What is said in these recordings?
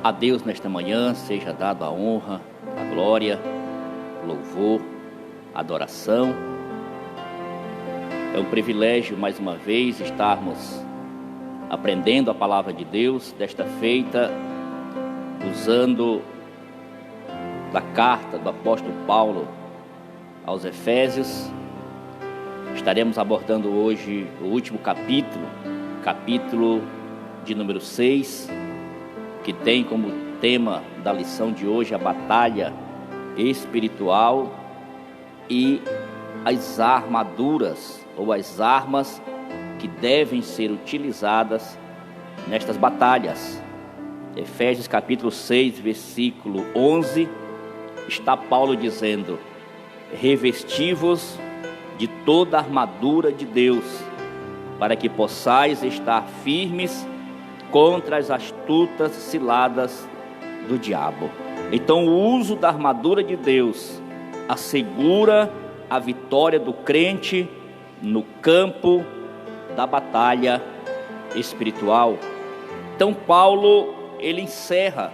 A Deus nesta manhã seja dado a honra, a glória, louvor, adoração. É um privilégio mais uma vez estarmos aprendendo a palavra de Deus, desta feita usando da carta do apóstolo Paulo aos Efésios. Estaremos abordando hoje o último capítulo de número 6, que tem como tema da lição de hoje a batalha espiritual e as armaduras ou as armas que devem ser utilizadas nestas batalhas. Efésios capítulo 6, versículo 11, está Paulo dizendo: revesti-vos de toda a armadura de Deus, para que possais estar firmes contra as astutas ciladas do diabo. Então o uso da armadura de Deus assegura a vitória do crente no campo da batalha espiritual. Então Paulo, ele encerra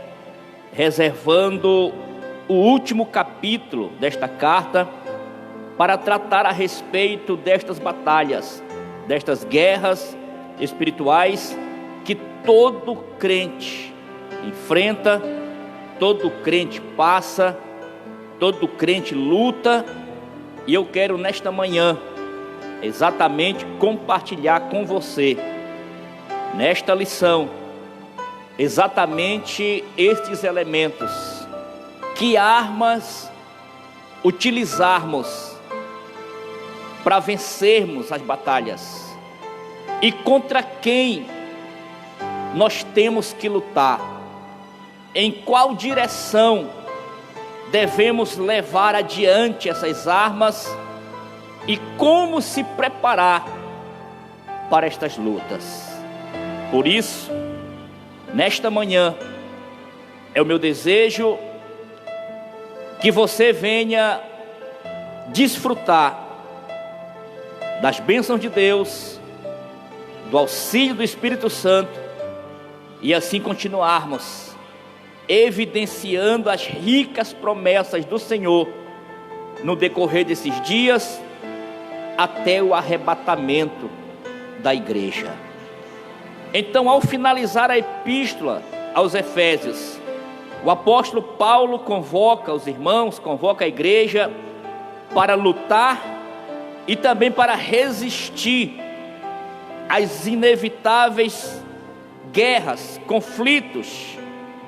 reservando o último capítulo desta carta para tratar a respeito destas batalhas, destas guerras espirituais que todo crente enfrenta, todo crente passa, todo crente luta. E eu quero nesta manhã exatamente compartilhar com você, nesta lição, exatamente estes elementos. Que armas utilizarmos para vencermos as batalhas e contra quem nós temos que lutar, em qual direção devemos levar adiante essas armas e como se preparar para estas lutas. Por isso, nesta manhã, é o meu desejo que você venha desfrutar das bênçãos de Deus, do auxílio do Espírito Santo, e assim continuarmos evidenciando as ricas promessas do Senhor no decorrer desses dias até o arrebatamento da igreja. Então, ao finalizar a epístola aos Efésios, o apóstolo Paulo convoca os irmãos, convoca a igreja para lutar e também para resistir às inevitáveis guerras, conflitos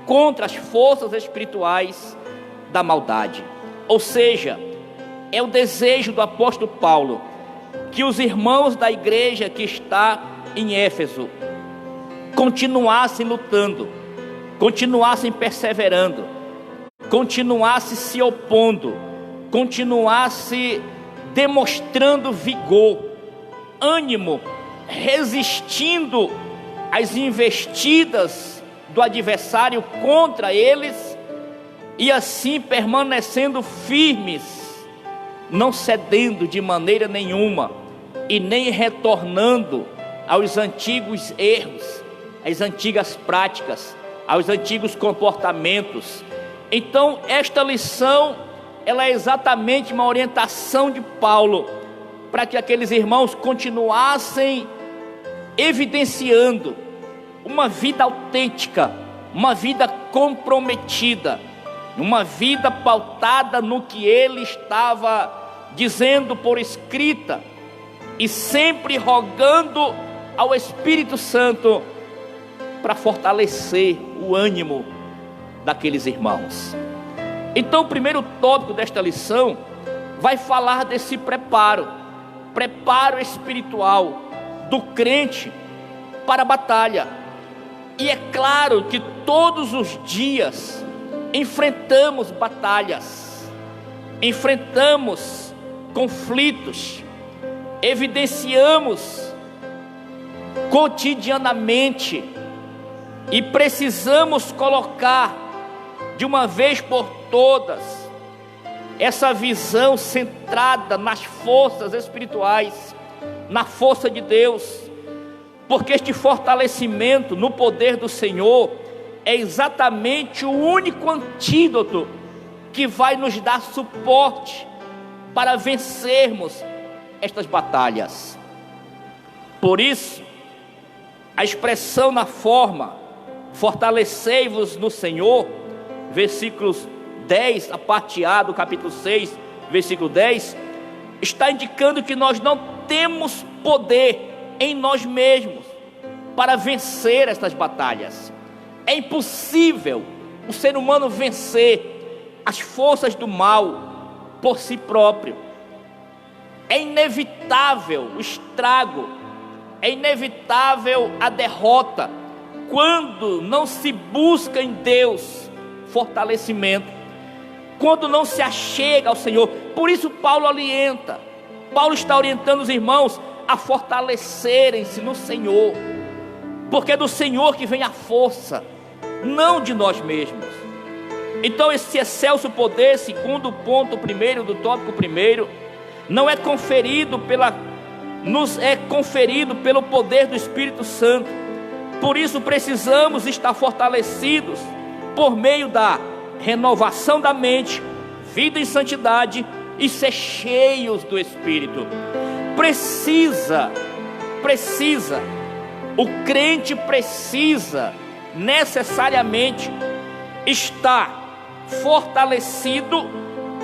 contra as forças espirituais da maldade. Ou seja, é o desejo do apóstolo Paulo que os irmãos da igreja que está em Éfeso continuassem lutando, continuassem perseverando, continuassem se opondo, continuassem demonstrando vigor, ânimo, resistindo às investidas do adversário contra eles e assim permanecendo firmes, não cedendo de maneira nenhuma e nem retornando aos antigos erros, às antigas práticas, aos antigos comportamentos. Então esta lição, ela é exatamente uma orientação de Paulo para que aqueles irmãos continuassem evidenciando uma vida autêntica, uma vida comprometida, uma vida pautada no que ele estava dizendo por escrita e sempre rogando ao Espírito Santo para fortalecer o ânimo daqueles irmãos. Então o primeiro tópico desta lição vai falar desse preparo espiritual do crente para a batalha. E é claro que todos os dias enfrentamos batalhas, enfrentamos conflitos, evidenciamos cotidianamente e precisamos colocar de uma vez por todas essa visão centrada nas forças espirituais, na força de Deus, porque este fortalecimento no poder do Senhor é exatamente o único antídoto que vai nos dar suporte para vencermos estas batalhas. Por isso, a expressão na forma fortalecei-vos no Senhor, versículos 10, a parte A do capítulo 6, versículo 10, está indicando que nós não temos poder em nós mesmos para vencer estas batalhas. É impossível o ser humano vencer as forças do mal por si próprio. É inevitável o estrago, é inevitável a derrota quando não se busca em Deus fortalecimento, quando não se achega ao Senhor. Por isso Paulo está orientando os irmãos a fortalecerem-se no Senhor, porque é do Senhor que vem a força, não de nós mesmos. Então esse excelso poder, segundo o ponto primeiro do tópico primeiro, não é conferido nos é conferido pelo poder do Espírito Santo. Por isso precisamos estar fortalecidos por meio da renovação da mente, vida em santidade e ser cheios do Espírito. O crente precisa necessariamente estar fortalecido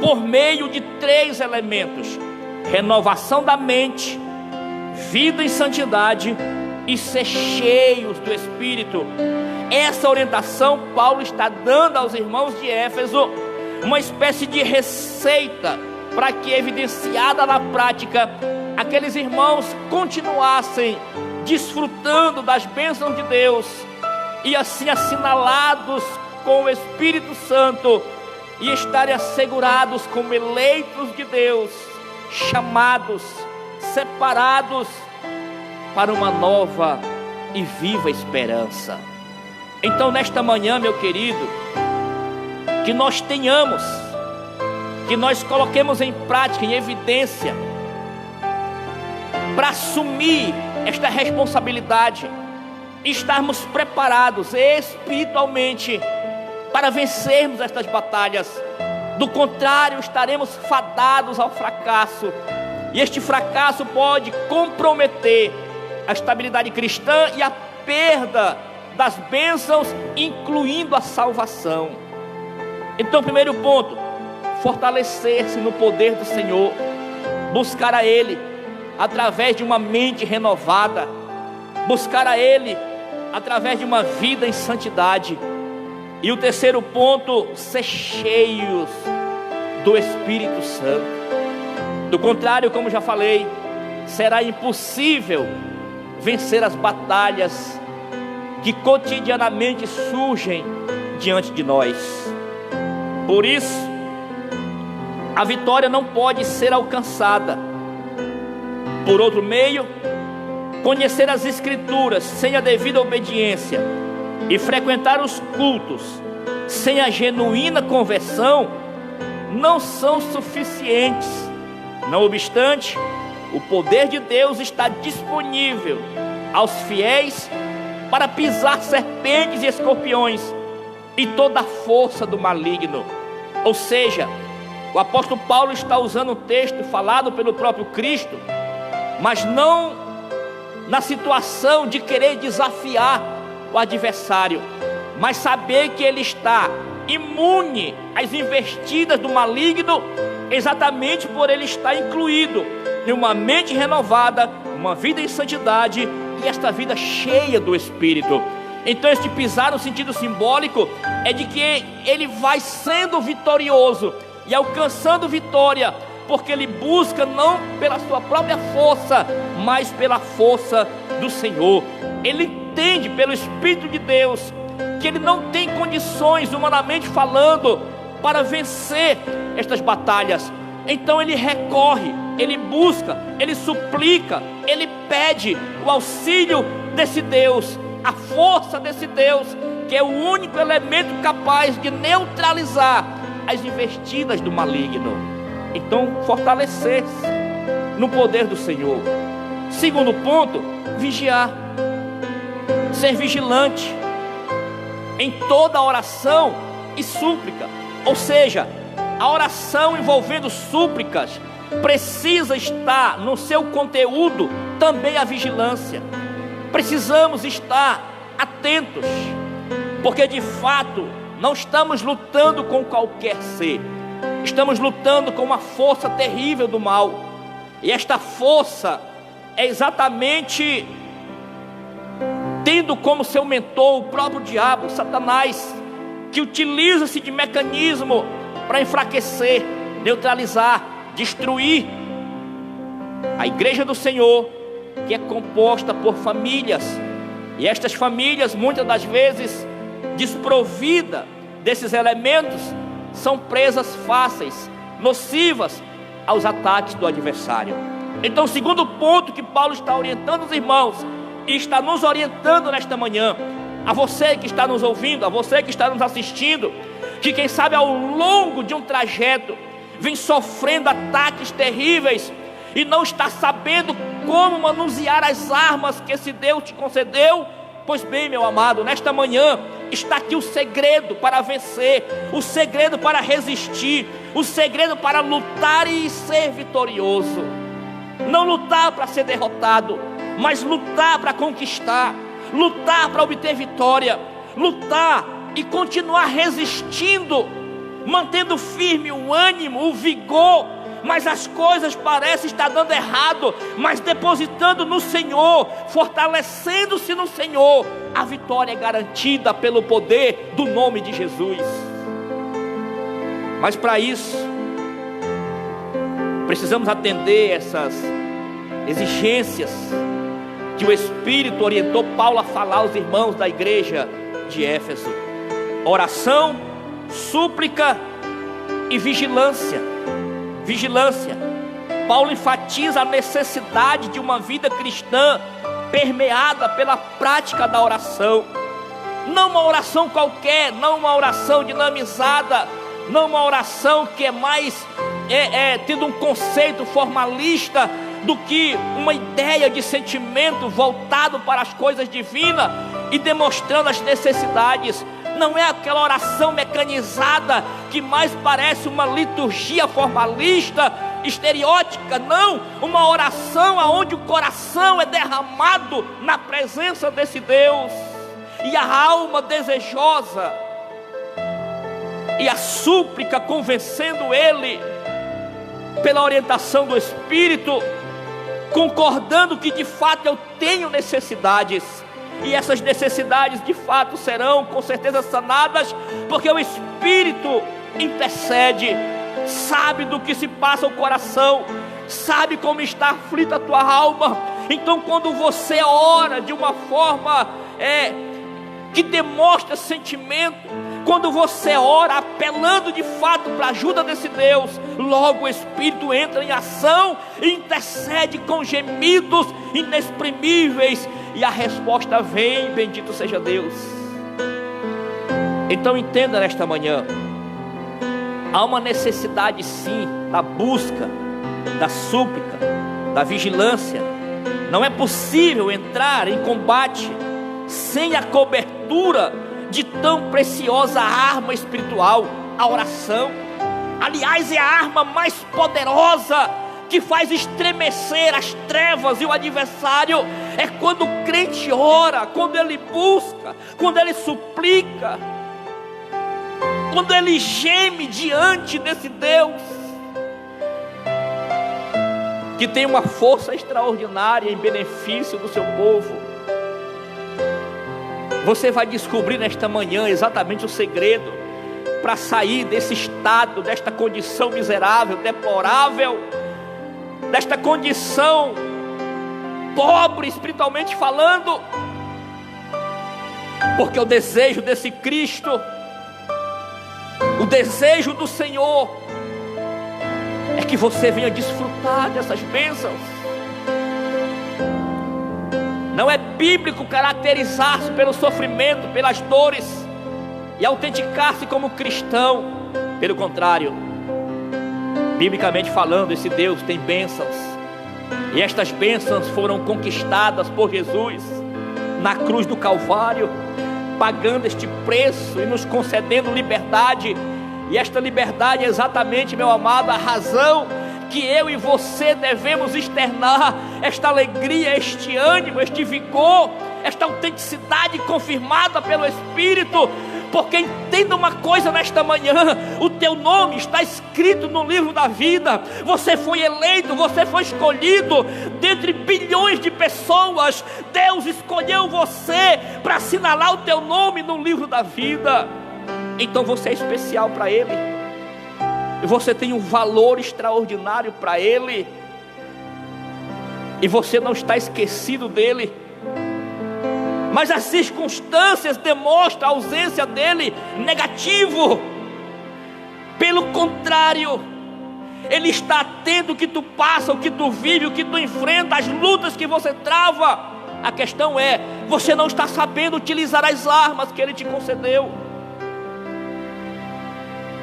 por meio de 3 elementos: renovação da mente, vida em santidade e ser cheios do Espírito. Essa orientação Paulo está dando aos irmãos de Éfeso, uma espécie de receita para que, evidenciada na prática, aqueles irmãos continuassem desfrutando das bênçãos de Deus e assim assinalados com o Espírito Santo e estarem assegurados como eleitos de Deus, chamados, separados para uma nova e viva esperança. Então nesta manhã, meu querido, que nós coloquemos em prática, em evidência, para assumir esta responsabilidade, estarmos preparados espiritualmente para vencermos estas batalhas. Do contrário, estaremos fadados ao fracasso, e este fracasso pode comprometer a estabilidade cristã e a perda das bênçãos, incluindo a salvação. Então, primeiro ponto, fortalecer-se no poder do Senhor, buscar a Ele através de uma mente renovada, buscar a Ele através de uma vida em santidade. E o terceiro ponto, ser cheios do Espírito Santo. Do contrário, como já falei, será impossível vencer as batalhas que cotidianamente surgem diante de nós. Por isso, a vitória não pode ser alcançada por outro meio. Conhecer as Escrituras sem a devida obediência e frequentar os cultos sem a genuína conversão não são suficientes. Não obstante, o poder de Deus está disponível aos fiéis para pisar serpentes e escorpiões e toda a força do maligno. Ou seja, o apóstolo Paulo está usando um texto falado pelo próprio Cristo, mas não na situação de querer desafiar o adversário, mas saber que ele está imune às investidas do maligno, exatamente por ele estar incluído em uma mente renovada, uma vida em santidade e esta vida cheia do Espírito. Então este pisar no sentido simbólico é de que ele vai sendo vitorioso e alcançando vitória, porque ele busca não pela sua própria força, mas pela força do Senhor. Ele entende pelo Espírito de Deus que ele não tem condições, humanamente falando, para vencer estas batalhas. Então ele recorre, ele busca, ele suplica, ele pede o auxílio desse Deus, a força desse Deus, que é o único elemento capaz de neutralizar as investidas do maligno. Então, fortalecer-se no poder do Senhor. Segundo ponto, vigiar, ser vigilante. em toda oração e súplica. Ou seja, a oração envolvendo súplicas precisa estar no seu conteúdo também a vigilância. Precisamos estar atentos, porque de fato não estamos lutando com qualquer ser, estamos lutando com uma força terrível do mal. E esta força é exatamente tendo como seu mentor o próprio diabo, Satanás, que utiliza-se de mecanismo para enfraquecer, neutralizar, destruir a igreja do Senhor, que é composta por famílias, e estas famílias, muitas das vezes desprovidas desses elementos, são presas fáceis, nocivas aos ataques do adversário. Então, o segundo ponto que Paulo está orientando os irmãos, e está nos orientando nesta manhã, a você que está nos ouvindo, a você que está nos assistindo, que quem sabe ao longo de um trajeto vem sofrendo ataques terríveis e não está sabendo como manusear as armas que esse Deus te concedeu. Pois bem, meu amado, nesta manhã está aqui o segredo para vencer, o segredo para resistir, o segredo para lutar e ser vitorioso. Não lutar para ser derrotado, mas lutar para conquistar, lutar para obter vitória, lutar e continuar resistindo, mantendo firme o ânimo, o vigor. Mas as coisas parecem estar dando errado, mas depositando no Senhor, fortalecendo-se no Senhor, a vitória é garantida pelo poder do nome de Jesus. Mas para isso precisamos atender essas exigências que o Espírito orientou Paulo a falar aos irmãos da igreja de Éfeso: oração, súplica e vigilância. Vigilância. Paulo enfatiza a necessidade de uma vida cristã permeada pela prática da oração. Não uma oração qualquer, não uma oração dinamizada, não uma oração que é mais tendo um conceito formalista do que uma ideia de sentimento voltado para as coisas divinas e demonstrando as necessidades. Não é aquela oração mecanizada que mais parece uma liturgia formalista, estereótica. Não, uma oração onde o coração é derramado na presença desse Deus, e a alma desejosa, e a súplica convencendo Ele pela orientação do Espírito, concordando que de fato eu tenho necessidades, e essas necessidades de fato serão com certeza sanadas, porque o Espírito intercede, sabe do que se passa o coração, sabe como está aflita a tua alma. Então quando você ora de uma forma que demonstra sentimento, quando você ora apelando de fato para a ajuda desse Deus, logo o Espírito entra em ação e intercede com gemidos inexprimíveis, e a resposta vem, bendito seja Deus. Então entenda nesta manhã, há uma necessidade sim da busca, da súplica, da vigilância. Não é possível entrar em combate sem a cobertura de tão preciosa arma espiritual, a oração. Aliás, é a arma mais poderosa que faz estremecer as trevas e o adversário. É quando o crente ora, quando ele busca, quando ele suplica, quando ele geme diante desse Deus que tem uma força extraordinária em benefício do seu povo. Você vai descobrir nesta manhã exatamente o segredo para sair desse estado, desta condição miserável, deplorável, desta condição pobre espiritualmente falando, porque o desejo desse Cristo, o desejo do Senhor é que você venha desfrutar dessas bênçãos. Não é bíblico caracterizar-se pelo sofrimento, pelas dores e autenticar-se como cristão. Pelo contrário, biblicamente falando, esse Deus tem bênçãos, e estas bênçãos foram conquistadas por Jesus na cruz do Calvário, pagando este preço e nos concedendo liberdade. E esta liberdade é exatamente, meu amado, a razão que eu e você devemos externar esta alegria, este ânimo, este vigor, esta autenticidade confirmada pelo Espírito. Porque entenda uma coisa nesta manhã: o teu nome está escrito no livro da vida. Você foi eleito, você foi escolhido dentre bilhões de pessoas. Deus escolheu você para assinalar o teu nome no livro da vida. Então você é especial para Ele, e você tem um valor extraordinário para Ele, e você não está esquecido dEle. Mas as circunstâncias demonstram a ausência dele negativo. Pelo contrário, Ele está atento ao que tu passa, o que tu vive, o que tu enfrenta, as lutas que você trava. A questão é, você não está sabendo utilizar as armas que Ele te concedeu.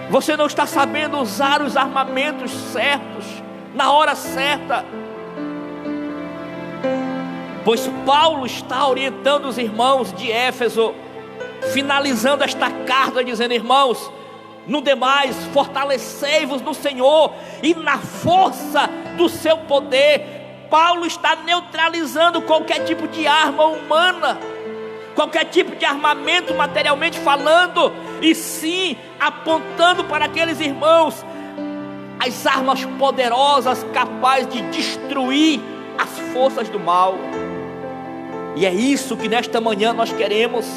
Você não está sabendo usar os armamentos certos, na hora certa. Pois Paulo está orientando os irmãos de Éfeso, finalizando esta carta dizendo: irmãos, no demais, fortalecei-vos no Senhor e na força do seu poder. Paulo está neutralizando qualquer tipo de arma humana, qualquer tipo de armamento materialmente falando, e sim apontando para aqueles irmãos as armas poderosas capazes de destruir as forças do mal. E é isso que nesta manhã nós queremos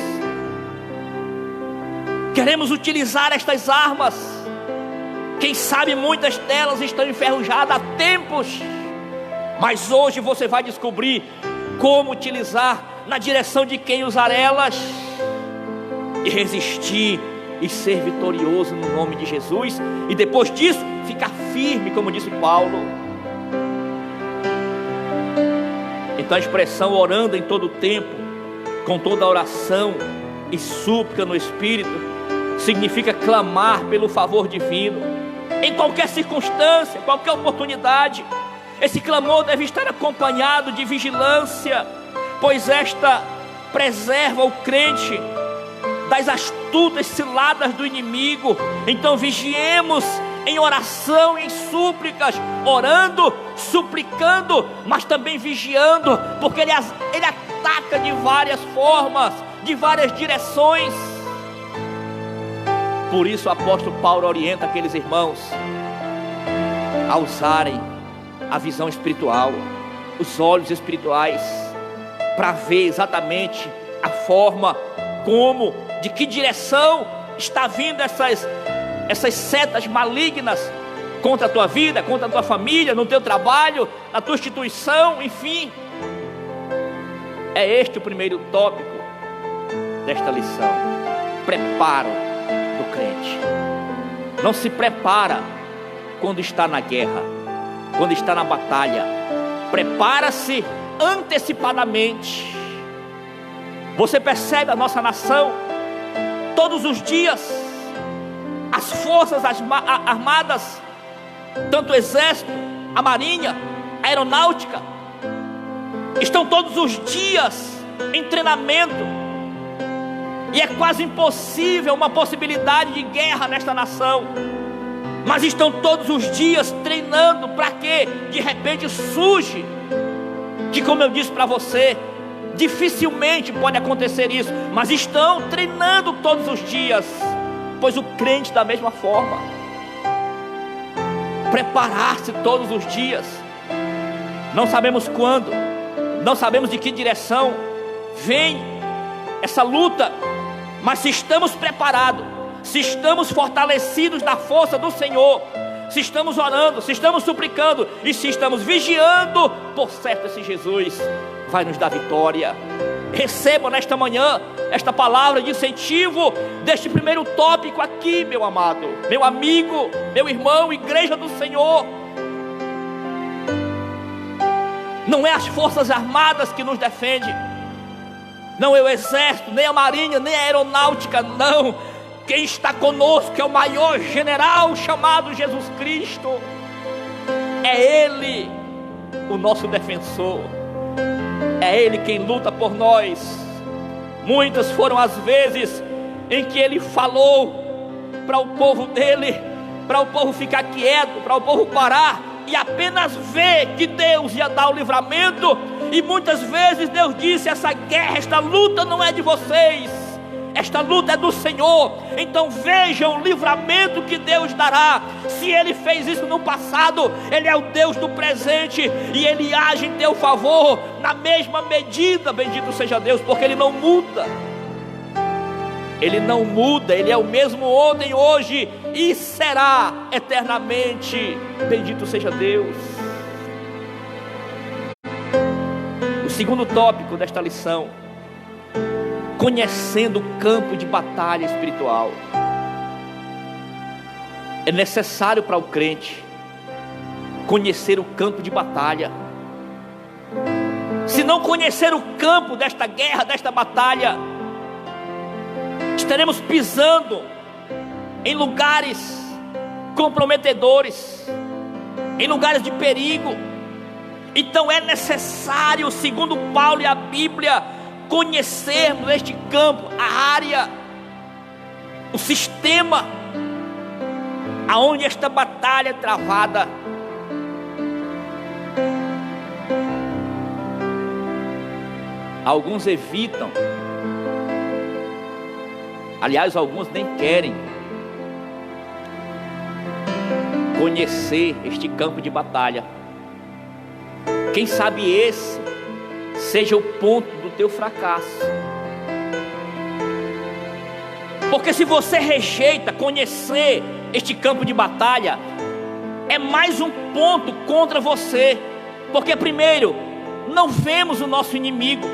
utilizar estas armas. Quem sabe muitas delas estão enferrujadas há tempos, mas hoje você vai descobrir como utilizar, na direção de quem usar elas, e resistir e ser vitorioso no nome de Jesus. E depois disso ficar firme, como disse Paulo. Então a expressão orando em todo o tempo, com toda oração e súplica no Espírito, significa clamar pelo favor divino, em qualquer circunstância, qualquer oportunidade. Esse clamor deve estar acompanhado de vigilância, pois esta preserva o crente das astutas ciladas do inimigo. Então vigiemos em oração, em súplicas, orando, suplicando, mas também vigiando, porque ele ataca de várias formas, de várias direções. Por isso o apóstolo Paulo orienta aqueles irmãos a usarem a visão espiritual, os olhos espirituais, para ver exatamente a forma como, de que direção está vindo essas setas malignas contra a tua vida, contra a tua família, no teu trabalho, na tua instituição, enfim. É este o primeiro tópico desta lição: preparo do crente. Não se prepara quando está na guerra, quando está na batalha. Prepara-se antecipadamente. Você percebe a nossa nação, todos os dias, as forças armadas, tanto o exército, a marinha, a aeronáutica, estão todos os dias em treinamento. E é quase impossível uma possibilidade de guerra nesta nação, mas estão todos os dias treinando para que de repente surge, que como eu disse para você, dificilmente pode acontecer isso, mas estão treinando todos os dias. Pois o crente da mesma forma, preparar-se todos os dias. Não sabemos quando, não sabemos de que direção vem essa luta, mas se estamos preparados, se estamos fortalecidos na força do Senhor, se estamos orando, se estamos suplicando e se estamos vigiando, por certo esse Jesus vai nos dar vitória. Receba nesta manhã esta palavra de incentivo deste primeiro tópico aqui, meu amado, meu amigo, meu irmão, igreja do Senhor. Não é as forças armadas que nos defendem, não é o exército, nem a marinha, nem a aeronáutica, não. Quem está conosco é o maior general chamado Jesus Cristo. É Ele o nosso defensor, é Ele quem luta por nós. Muitas foram as vezes em que ele falou para o povo dele, para o povo ficar quieto, para o povo parar e apenas ver que Deus ia dar o livramento. E muitas vezes Deus disse: essa guerra, esta luta não é de vocês, esta luta é do Senhor. Então vejam o livramento que Deus dará. Se Ele fez isso no passado, Ele é o Deus do presente, e Ele age em teu favor na mesma medida. Bendito seja Deus, porque Ele não muda. Ele não muda, Ele é o mesmo ontem, hoje e será eternamente. Bendito seja Deus. O segundo tópico desta lição: conhecendo o campo de batalha espiritual. É necessário para o crente conhecer o campo de batalha. Se não conhecer o campo desta guerra, desta batalha, estaremos pisando em lugares comprometedores, em lugares de perigo. Então é necessário, segundo Paulo e a Bíblia, conhecermos este campo, a área, o sistema aonde esta batalha é travada. Alguns evitam, aliás, alguns nem querem conhecer este campo de batalha. Quem sabe esse seja o ponto do teu fracasso. Porque se você rejeita conhecer este campo de batalha, é mais um ponto contra você. Porque primeiro, não vemos o nosso inimigo.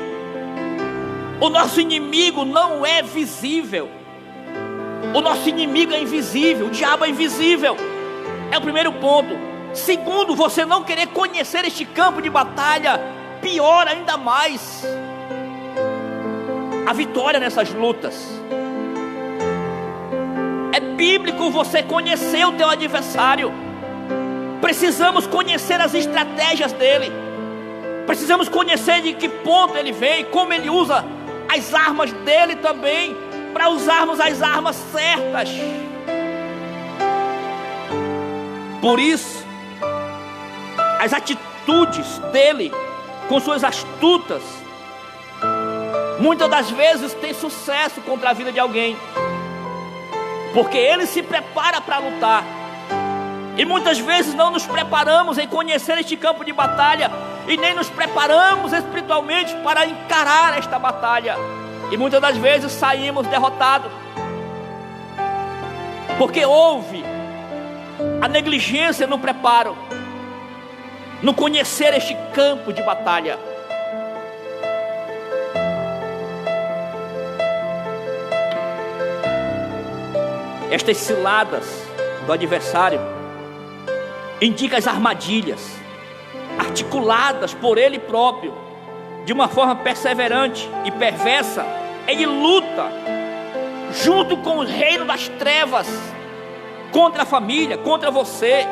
O nosso inimigo não é visível. O nosso inimigo é invisível, o diabo é invisível. É o primeiro ponto. Segundo, você não querer conhecer este campo de batalha, pior ainda mais a vitória nessas lutas. É bíblico você conhecer o teu adversário. Precisamos conhecer as estratégias dele. Precisamos conhecer de que ponto ele vem, como ele usa as armas dele também, para usarmos as armas certas. Por isso, as atitudes dele, com suas astutas, muitas das vezes tem sucesso contra a vida de alguém, porque ele se prepara para lutar. E muitas vezes não nos preparamos em conhecer este campo de batalha, e nem nos preparamos espiritualmente para encarar esta batalha, e muitas das vezes saímos derrotados, porque houve a negligência no preparo, no conhecer este campo de batalha. Estas ciladas do adversário indicam as armadilhas articuladas por ele próprio, de uma forma perseverante e perversa. Ele luta junto com o reino das trevas contra a família, contra você.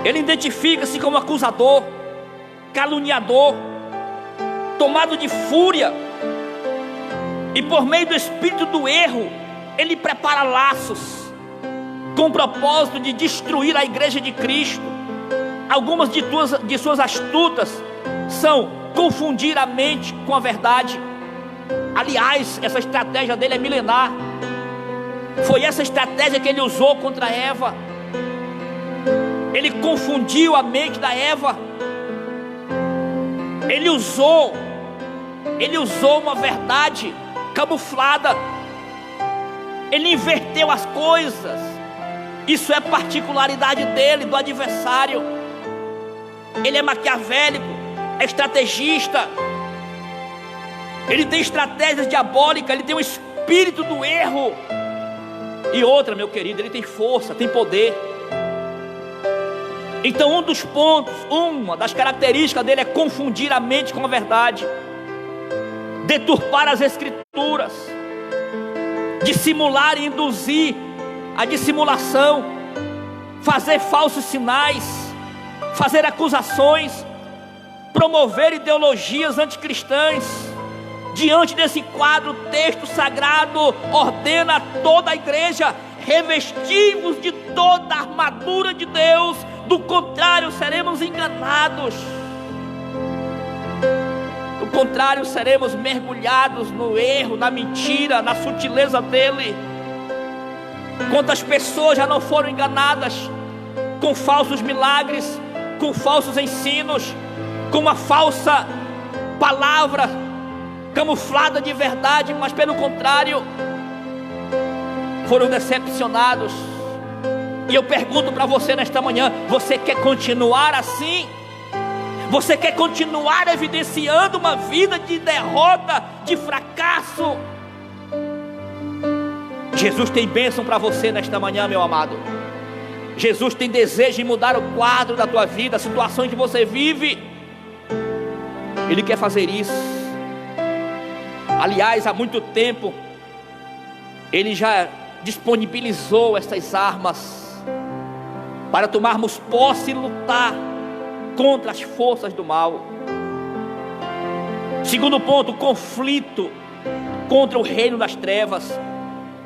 Ele identifica-se como acusador, caluniador, tomado de fúria, e por meio do espírito do erro, ele prepara laços com o propósito de destruir a igreja de Cristo. Algumas de suas astutas são confundir a mente com a verdade. Aliás, essa estratégia dele é milenar. Foi essa estratégia que ele usou contra Eva. Ele confundiu a mente da Eva. Ele usou uma verdade camuflada. Ele inverteu as coisas. Isso é particularidade dele, do adversário. Ele é maquiavélico, é estrategista. Ele tem estratégias diabólicas, ele tem um espírito do erro. E outra, meu querido, ele tem força, tem poder. Então um dos pontos, uma das características dele é confundir a mente com a verdade, deturpar as escrituras, dissimular e induzir a dissimulação, fazer falsos sinais, fazer acusações, promover ideologias anticristãs. Diante desse quadro, o texto sagrado ordena a toda a igreja: revestivos de toda a armadura de Deus, do contrário seremos enganados. Do contrário seremos mergulhados no erro, na mentira, na sutileza dele. Quantas pessoas já não foram enganadas com falsos milagres, com falsos ensinos, com uma falsa palavra camuflada de verdade, mas pelo contrário foram decepcionados. E eu pergunto para você nesta manhã: você quer continuar assim? Você quer continuar evidenciando uma vida de derrota, de fracasso? Jesus tem bênção para você nesta manhã, meu amado. Jesus tem desejo de mudar o quadro da tua vida, a situação em que você vive. Ele quer fazer isso. Aliás, há muito tempo Ele já disponibilizou essas armas para tomarmos posse e lutar contra as forças do mal. Segundo ponto, conflito contra o reino das trevas.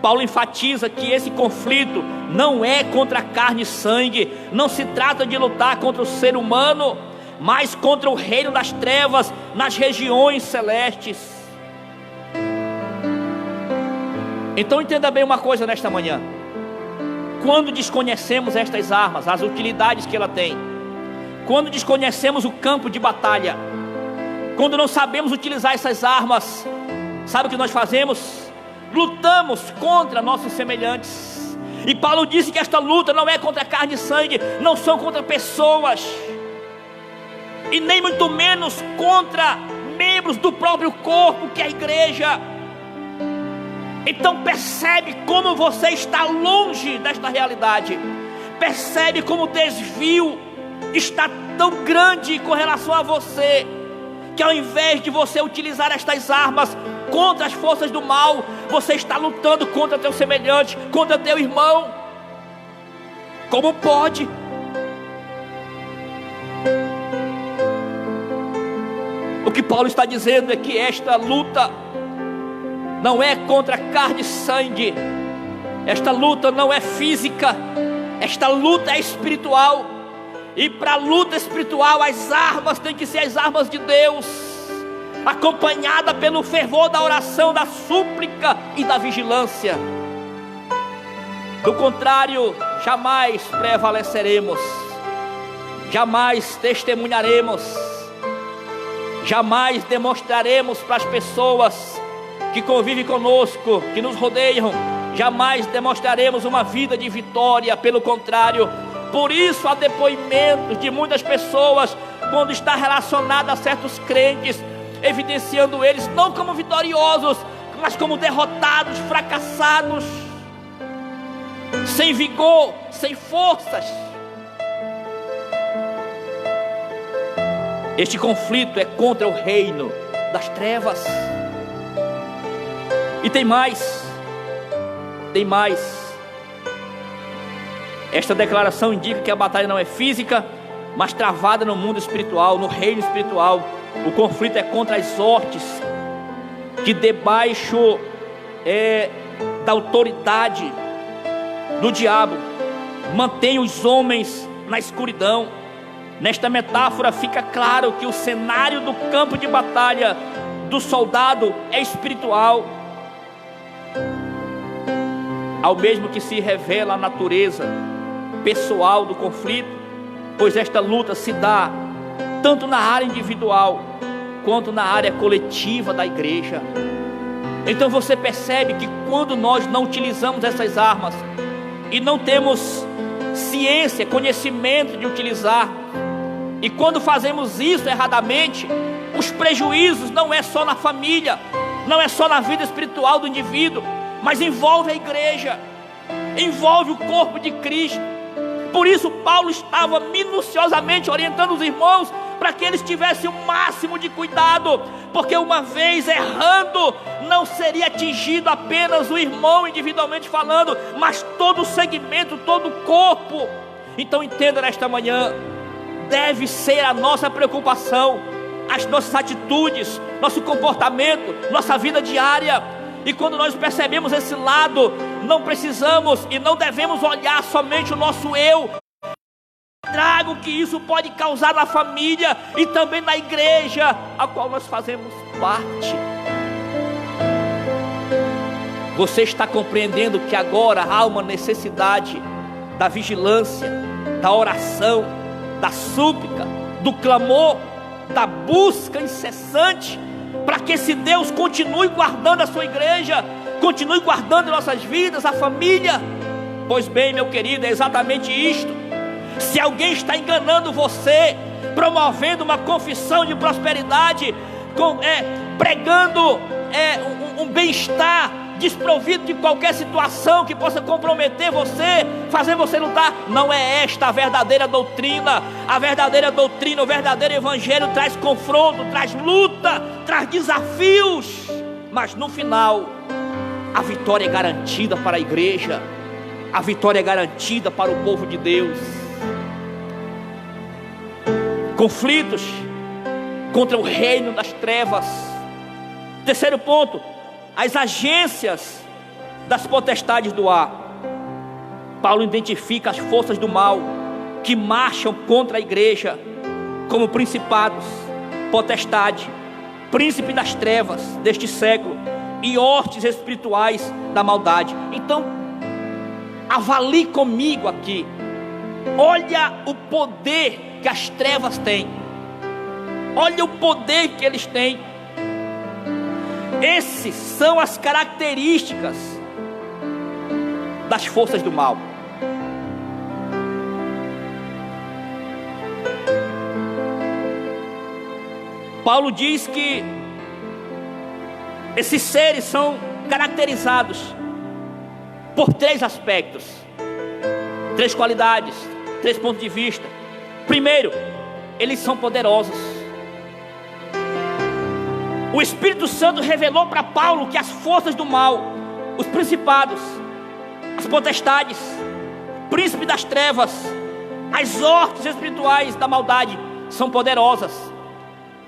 Paulo enfatiza que esse conflito não é contra a carne e sangue, não se trata de lutar contra o ser humano, mas contra o reino das trevas nas regiões celestes. Então entenda bem uma coisa nesta manhã: quando desconhecemos estas armas, as utilidades que ela tem, quando desconhecemos o campo de batalha, quando não sabemos utilizar essas armas, sabe o que nós fazemos? Lutamos contra nossos semelhantes. E Paulo disse que esta luta não é contra carne e sangue, não são contra pessoas, e nem muito menos contra membros do próprio corpo, que é a igreja. Então percebe como você está longe desta realidade. Percebe como o desvio está tão grande com relação a você, que ao invés de você utilizar estas armas contra as forças do mal, você está lutando contra teu semelhante, contra teu irmão. Como pode? O que Paulo está dizendo é que esta luta não é contra carne e sangue, esta luta não é física, esta luta é espiritual. E para a luta espiritual, as armas têm que ser as armas de Deus, acompanhada pelo fervor da oração, da súplica e da vigilância. Do contrário, jamais prevaleceremos, jamais testemunharemos, jamais demonstraremos para as pessoas que convivem conosco, que nos rodeiam, jamais demonstraremos uma vida de vitória. Pelo contrário, por isso há depoimentos de muitas pessoas, quando está relacionado a certos crentes, evidenciando eles não como vitoriosos, mas como derrotados, fracassados, sem vigor, sem forças. Este conflito é contra o reino das trevas. E tem mais. Esta declaração indica que a batalha não é física, mas travada no mundo espiritual, no reino espiritual. O conflito é contra as hortes que debaixo da autoridade do diabo mantém os homens na escuridão. Nesta metáfora fica claro que o cenário do campo de batalha do soldado é espiritual, ao mesmo que se revela a natureza pessoal do conflito, pois esta luta se dá tanto na área individual quanto na área coletiva da igreja. Então você percebe que quando nós não utilizamos essas armas e não temos ciência, conhecimento de utilizar, e quando fazemos isso erradamente, os prejuízos não é só na família, não é só na vida espiritual do indivíduo, mas envolve a igreja, envolve o corpo de Cristo. Por isso Paulo estava minuciosamente orientando os irmãos para que eles tivessem o máximo de cuidado, porque uma vez errando, não seria atingido apenas o irmão individualmente falando, mas todo o segmento, todo o corpo. Então entenda nesta manhã, deve ser a nossa preocupação as nossas atitudes, nosso comportamento, nossa vida diária. E quando nós percebemos esse lado, não precisamos e não devemos olhar somente o nosso eu, trago que isso pode causar na família e também na igreja a qual nós fazemos parte. Você está compreendendo que agora há uma necessidade da vigilância, da oração, da súplica, do clamor, da busca incessante, para que esse Deus continue guardando a sua igreja, continue guardando nossas vidas, a família. Pois bem, meu querido, é exatamente isto. Se alguém está enganando você, promovendo uma confissão de prosperidade, pregando um bem-estar, desprovido de qualquer situação que possa comprometer você, fazer você lutar, não é esta a verdadeira doutrina. A verdadeira doutrina, o verdadeiro evangelho traz confronto, traz luta, traz desafios, mas no final a vitória é garantida para a igreja, a vitória é garantida para o povo de Deus. Conflitos contra o reino das trevas. Terceiro ponto, as agências das potestades do ar. Paulo identifica as forças do mal que marcham contra a igreja como principados, potestade, príncipe das trevas deste século e hostes espirituais da maldade. Então, avalie comigo aqui. Olha o poder que as trevas têm. Olha o poder que eles têm. Essas são as características das forças do mal. Paulo diz que esses seres são caracterizados por 3 aspectos, 3 qualidades, 3 pontos de vista. Primeiro, eles são poderosos. O Espírito Santo revelou para Paulo que as forças do mal, os principados, as potestades, príncipe das trevas, as hostes espirituais da maldade são poderosas.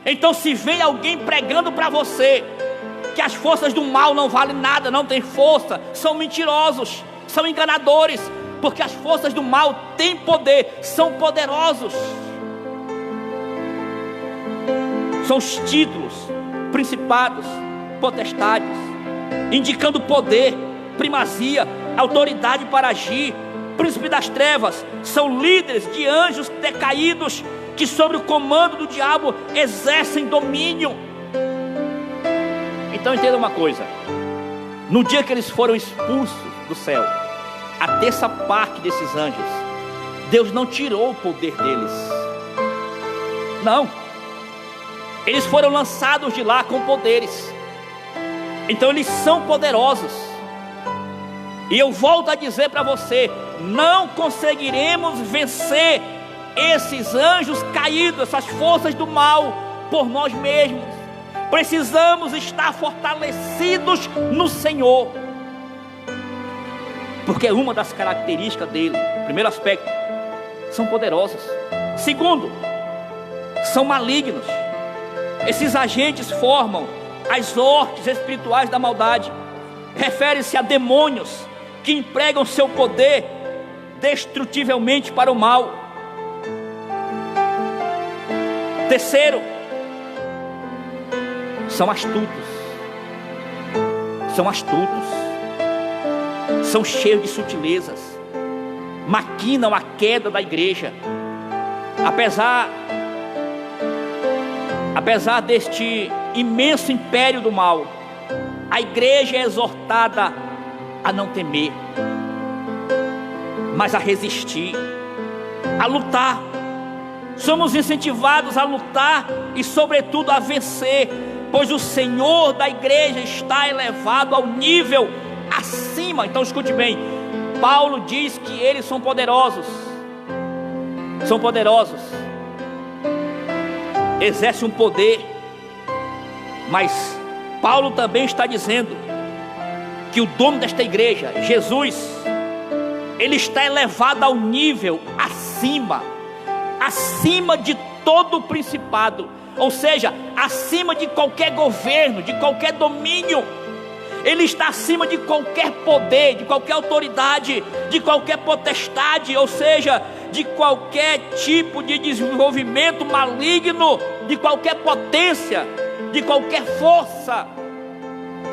Então, se vem alguém pregando para você que as forças do mal não valem nada, não têm força, são mentirosos, são enganadores, porque as forças do mal têm poder, são poderosos. São os títulos, principados, potestades, indicando poder, primazia, autoridade para agir. Príncipe das trevas são líderes de anjos decaídos que sobre o comando do diabo exercem domínio. Então entenda uma coisa: no dia que eles foram expulsos do céu, a 1/3 parte desses anjos, Deus não tirou o poder deles. Não, eles foram lançados de lá com poderes. Então eles são poderosos. E eu volto a dizer para você: não conseguiremos vencer esses anjos caídos, essas forças do mal, por nós mesmos. Precisamos estar fortalecidos no Senhor, porque é uma das características dele. Primeiro aspecto, são poderosos. Segundo, são malignos. Esses agentes formam as hostes espirituais da maldade. Refere-se a demônios que empregam seu poder destrutivelmente para o mal. Terceiro, são astutos. São astutos. São cheios de sutilezas. Maquinam a queda da igreja. Apesar deste imenso império do mal, a igreja é exortada a não temer, mas a resistir, a lutar. Somos incentivados a lutar e sobretudo a vencer, pois o Senhor da igreja está elevado ao nível acima. Então escute bem, Paulo diz que eles são poderosos. São poderosos, exerce um poder, mas Paulo também está dizendo que o dono desta igreja, Jesus, ele está elevado ao nível acima de todo o principado, ou seja, acima de qualquer governo, de qualquer domínio. Ele está acima de qualquer poder, de qualquer autoridade, de qualquer potestade, ou seja, de qualquer tipo de desenvolvimento maligno, de qualquer potência, de qualquer força.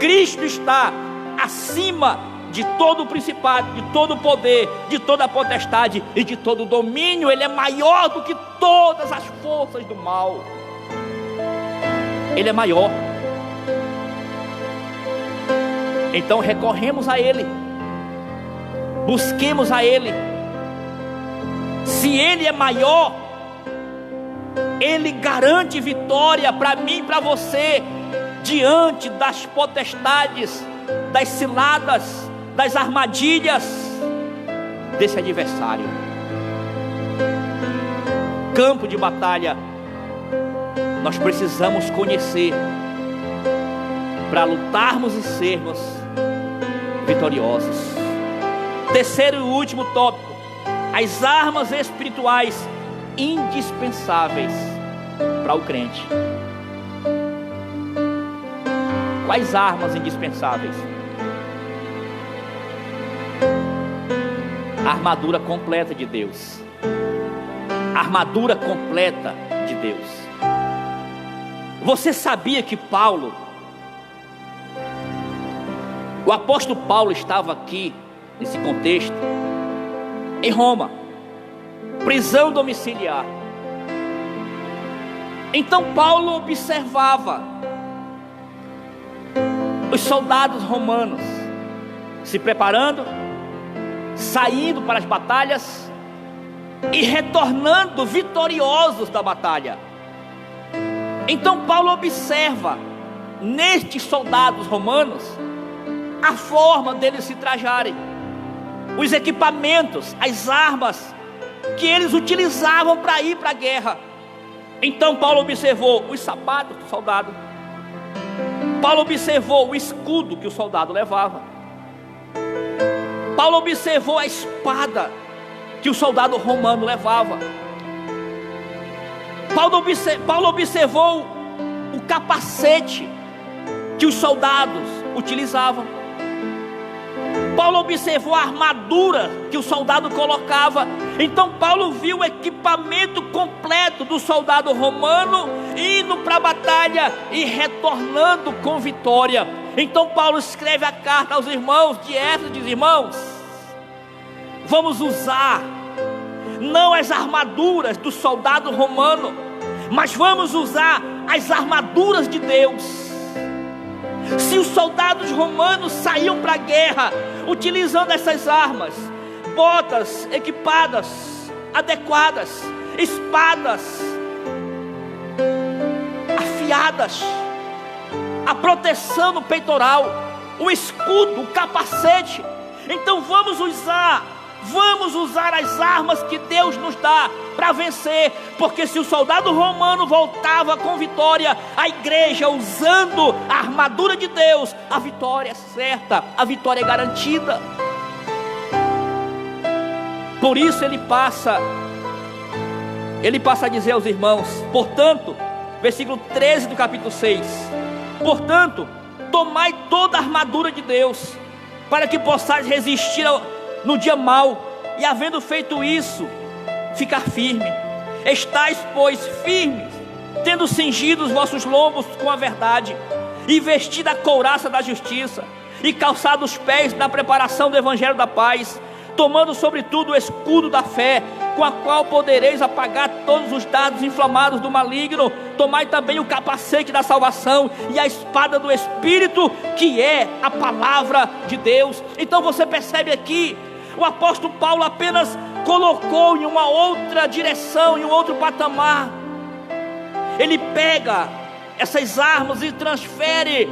Cristo está acima de todo o principado, de todo o poder, de toda a potestade e de todo o domínio. Ele é maior do que todas as forças do mal. Ele é maior. Então recorremos a Ele, busquemos a Ele. Se Ele é maior, Ele garante vitória para mim e para você, diante das potestades, das ciladas, das armadilhas desse adversário. Campo de batalha, nós precisamos conhecer para lutarmos e sermos vitoriosos. Terceiro e último tópico: as armas espirituais indispensáveis para o crente. Quais armas indispensáveis? A armadura completa de Deus. A armadura completa de Deus. Você sabia que Paulo, o apóstolo Paulo, estava aqui, nesse contexto, em Roma, prisão domiciliar. Então Paulo observava os soldados romanos se preparando, saindo para as batalhas e retornando vitoriosos da batalha. Então Paulo observa nestes soldados romanos a forma deles se trajarem, os equipamentos, as armas que eles utilizavam para ir para a guerra. Então Paulo observou os sapatos do soldado, Paulo observou o escudo que o soldado levava, Paulo observou a espada que o soldado romano levava, Paulo observou o capacete que os soldados utilizavam, Paulo observou a armadura que o soldado colocava. Então Paulo viu o equipamento completo do soldado romano indo para a batalha e retornando com vitória. Então Paulo escreve a carta aos irmãos de Éfeso e diz: irmãos, vamos usar não as armaduras do soldado romano, mas vamos usar as armaduras de Deus. Se os soldados romanos saíam para a guerra utilizando essas armas, botas equipadas, adequadas, espadas afiadas, a proteção no peitoral, o escudo, o capacete, então vamos usar as armas que Deus nos dá para vencer, porque se o soldado romano voltava com vitória, a igreja usando a armadura de Deus, a vitória é certa, a vitória é garantida. Por isso ele passa a dizer aos irmãos, portanto, versículo 13 do capítulo 6, portanto, tomai toda a armadura de Deus, para que possais resistir no dia mau, e havendo feito isso, ficar firme. Estais, pois, firmes, tendo cingido os vossos lombos com a verdade, e vestida a couraça da justiça, e calçado os pés na preparação do evangelho da paz, tomando sobretudo o escudo da fé, com a qual podereis apagar todos os dardos inflamados do maligno. Tomai também o capacete da salvação e a espada do Espírito, que é a palavra de Deus. Então você percebe aqui, o apóstolo Paulo apenas colocou em uma outra direção, em um outro patamar. Ele pega essas armas e transfere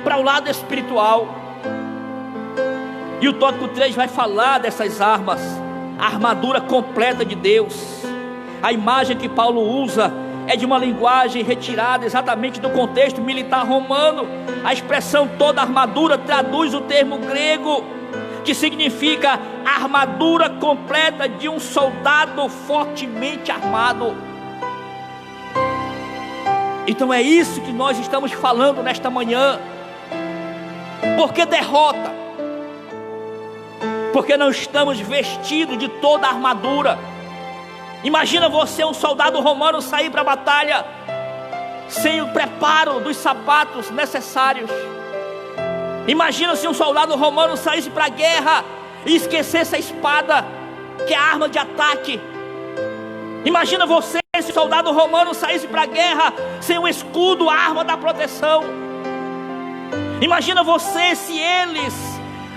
para o lado espiritual. E o tópico 3 vai falar dessas armas, a armadura completa de Deus. A imagem que Paulo usa é de uma linguagem retirada exatamente do contexto militar romano. A expressão toda armadura traduz o termo grego, que significa a armadura completa de um soldado fortemente armado. Então é isso que nós estamos falando nesta manhã. Por que derrota? Porque não estamos vestidos de toda a armadura. Imagina você, um soldado romano, sair para a batalha sem o preparo dos sapatos necessários. Imagina se um soldado romano saísse para a guerra e esquecesse a espada, que é a arma de ataque. Imagina você, se o soldado romano saísse para a guerra sem o escudo, a arma da proteção. Imagina você, se eles,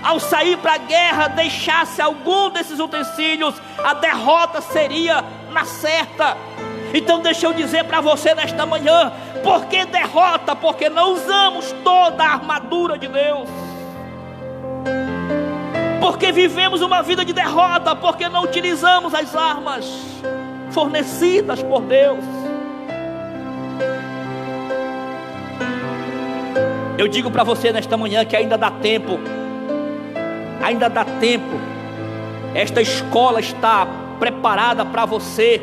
ao sair para a guerra, deixasse algum desses utensílios, a derrota seria na certa. Então deixa eu dizer para você nesta manhã: por que derrota? Porque não usamos toda a armadura de Deus. Porque vivemos uma vida de derrota, porque não utilizamos as armas fornecidas por Deus. Eu digo para você nesta manhã que ainda dá tempo. Ainda dá tempo. Esta escola está preparada para você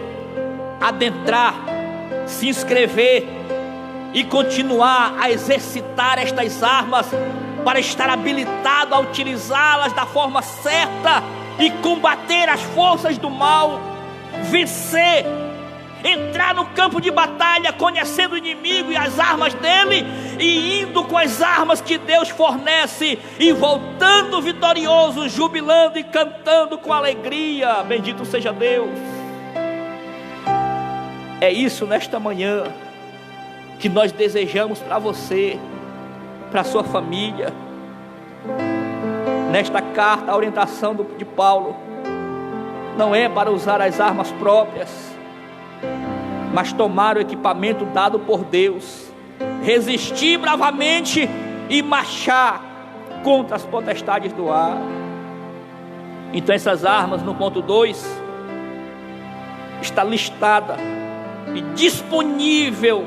adentrar, se inscrever e continuar a exercitar estas armas, para estar habilitado a utilizá-las da forma certa e combater as forças do mal, vencer, entrar no campo de batalha conhecendo o inimigo e as armas dele, e indo com as armas que Deus fornece, e voltando vitorioso, jubilando e cantando com alegria. Bendito seja Deus. É isso nesta manhã que nós desejamos para você, para a sua família. Nesta carta, a orientação de Paulo não é para usar as armas próprias, mas tomar o equipamento dado por Deus, resistir bravamente e marchar contra as potestades do ar. Então essas armas, no ponto 2, está listada e disponível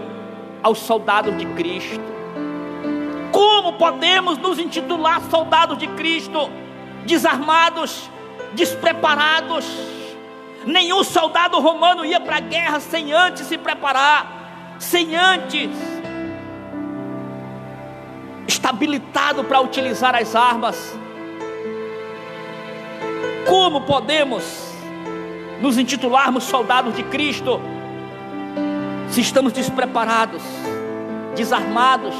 aos soldados de Cristo. Como podemos nos intitular soldados de Cristo desarmados, despreparados? Nenhum soldado romano ia para a guerra sem antes se preparar, sem antes estar habilitado para utilizar as armas. Como podemos nos intitularmos soldados de Cristo se estamos despreparados, desarmados?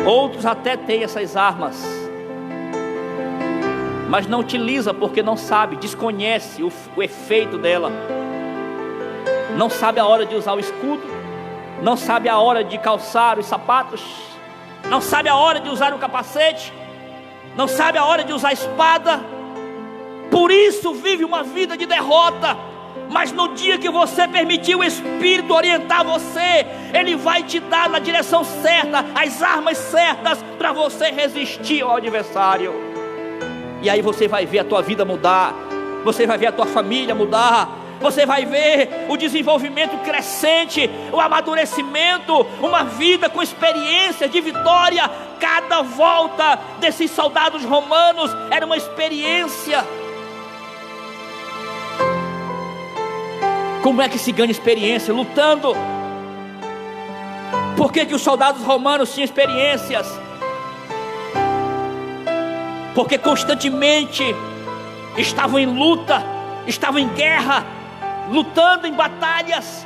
Outros até têm essas armas, mas não utiliza porque não sabe, desconhece o efeito dela. Não sabe a hora de usar o escudo, não sabe a hora de calçar os sapatos, não sabe a hora de usar o capacete, não sabe a hora de usar a espada. Por isso vive uma vida de derrota. Mas no dia que você permitir o Espírito orientar você, Ele vai te dar na direção certa, as armas certas, para você resistir ao adversário. E aí você vai ver a tua vida mudar, você vai ver a tua família mudar, você vai ver o desenvolvimento crescente, o amadurecimento, uma vida com experiência de vitória. Cada volta desses soldados romanos era uma experiência. Como é que se ganha experiência? Lutando. Por que os soldados romanos tinham experiências? Porque constantemente estavam em luta, estavam em guerra, lutando em batalhas.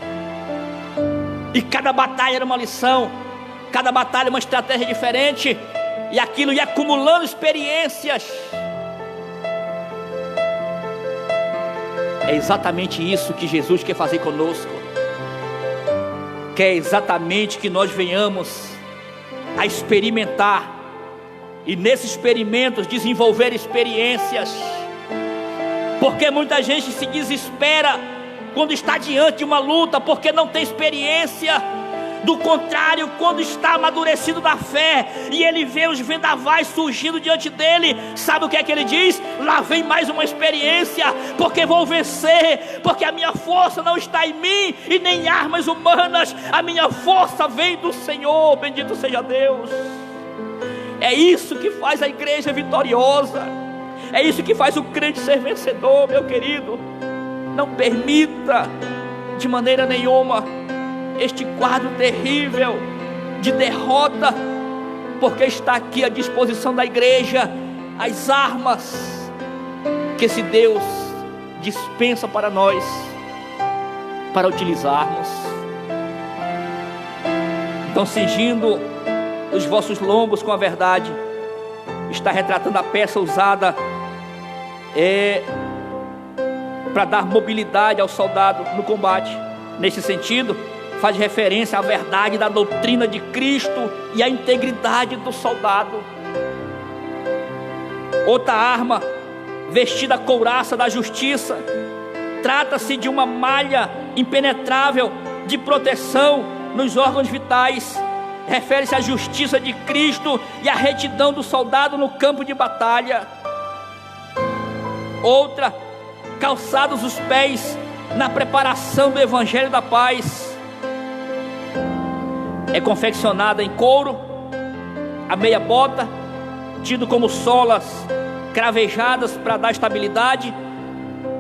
E cada batalha era uma lição, cada batalha uma estratégia diferente, e aquilo ia acumulando experiências. É exatamente isso que Jesus quer fazer conosco. Quer exatamente que nós venhamos a experimentar, e nesses experimentos desenvolver experiências. Porque muita gente se desespera quando está diante de uma luta, porque não tem experiência. Do contrário, quando está amadurecido da fé e ele vê os vendavais surgindo diante dele, sabe o que é que ele diz? Lá vem mais uma experiência, porque vou vencer, porque a minha força não está em mim e nem em armas humanas, a minha força vem do Senhor. Bendito seja Deus. É isso que faz a igreja vitoriosa, é isso que faz o crente ser vencedor, meu querido. Não permita de maneira nenhuma este quadro terrível de derrota, porque está aqui à disposição da igreja as armas que esse Deus dispensa para nós, para utilizarmos. Então, cingindo os vossos lombos com a verdade, está retratando a peça usada para dar mobilidade ao soldado no combate. Nesse sentido, faz referência à verdade da doutrina de Cristo e à integridade do soldado. Outra arma, vestida a couraça da justiça, trata-se de uma malha impenetrável de proteção nos órgãos vitais. Refere-se à justiça de Cristo e à retidão do soldado no campo de batalha. Outra, calçados os pés na preparação do evangelho da paz. É confeccionada em couro, a meia bota, tido como solas cravejadas para dar estabilidade,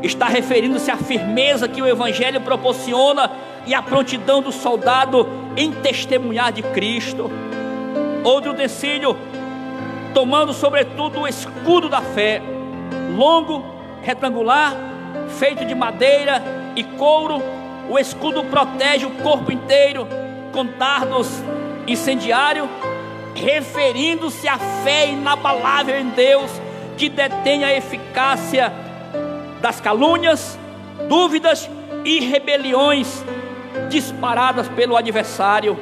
está referindo-se à firmeza que o evangelho proporciona e à prontidão do soldado em testemunhar de Cristo. Outro utensílio, tomando sobretudo o escudo da fé, longo, retangular, feito de madeira e couro. O escudo protege o corpo inteiro com dardos incendiários, referindo-se à fé inabalável em Deus, que detém a eficácia das calúnias, dúvidas e rebeliões disparadas pelo adversário.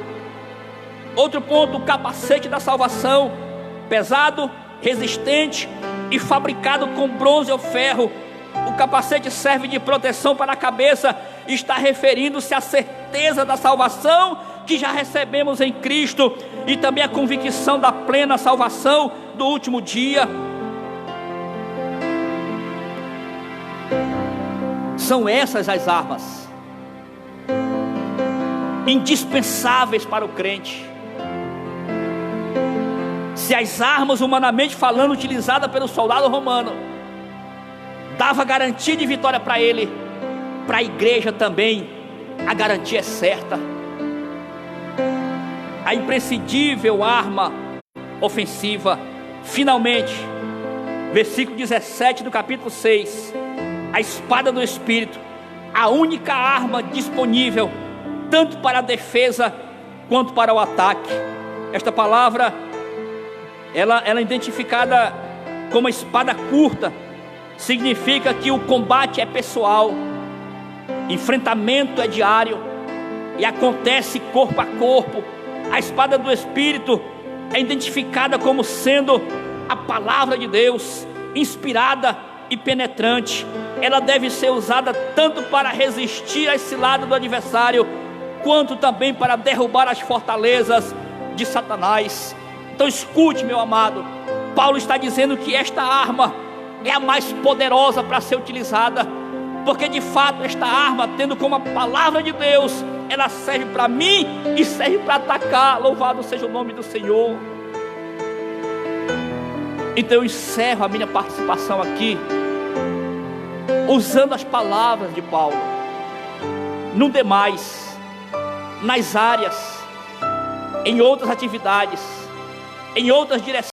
Outro ponto, o capacete da salvação, pesado, resistente e fabricado com bronze ou ferro. O capacete serve de proteção para a cabeça, está referindo-se à certeza da salvação que já recebemos em Cristo e também a convicção da plena salvação do último dia. São essas as armas indispensáveis para o crente. Se as armas, humanamente falando, utilizadas pelo soldado romano, dava garantia de vitória para ele, para a igreja também a garantia é certa. A imprescindível arma ofensiva, finalmente, versículo 17 do capítulo 6, a espada do Espírito, a única arma disponível tanto para a defesa quanto para o ataque. Esta palavra ela é identificada como espada curta, significa que o combate é pessoal, enfrentamento é diário e acontece corpo a corpo. A espada do Espírito é identificada como sendo a palavra de Deus, inspirada e penetrante. Ela deve ser usada tanto para resistir a esse lado do adversário, quanto também para derrubar as fortalezas de Satanás. Então escute, meu amado, Paulo está dizendo que esta arma é a mais poderosa para ser utilizada, porque de fato esta arma, tendo como a palavra de Deus, ela serve para mim e serve para atacar. Louvado seja o nome do Senhor. Então eu encerro a minha participação aqui usando as palavras de Paulo. No demais, nas áreas, em outras atividades, em outras direções,